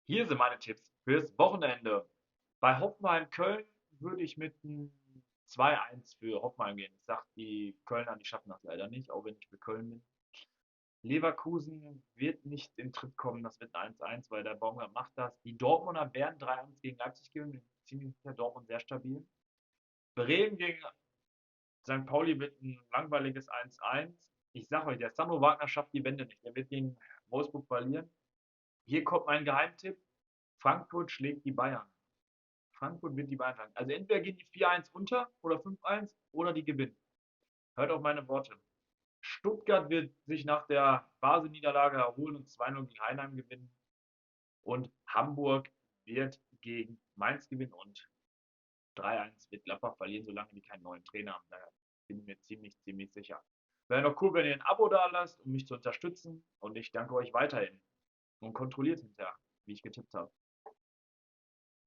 Hier sind meine Tipps fürs Wochenende. Bei Hoffenheim-Köln würde ich mit einem 2-1 für Hoffenheim gehen. Ich sage, die Kölner, die schaffen das leider nicht, auch wenn ich für Köln bin. Leverkusen wird nicht in Tritt kommen, das wird ein 1-1, weil der Baumgart macht das. Die Dortmunder werden 3-1 gegen Leipzig gewinnen, bin ziemlich sicher, Dortmund sehr stabil. Bremen gegen St. Pauli wird ein langweiliges 1-1. Ich sage euch, der Sandro Wagner schafft die Wende nicht. Der wird gegen Wolfsburg verlieren. Hier kommt mein Geheimtipp. Frankfurt schlägt die Bayern. Frankfurt wird die Bayern schlagen. Also entweder gehen die 4-1 unter oder 5-1 oder die gewinnen. Hört auf meine Worte. Stuttgart wird sich nach der Basel-Niederlage erholen und 2-0 gegen Heidenheim gewinnen. Und Hamburg wird gegen Mainz gewinnen und 3-1 wird Gladbach verlieren, solange die keinen neuen Trainer haben. Da bin ich mir ziemlich, ziemlich sicher. Wäre noch cool, wenn ihr ein Abo da lasst, um mich zu unterstützen. Und ich danke euch weiterhin und kontrolliert hinterher, wie ich getippt habe.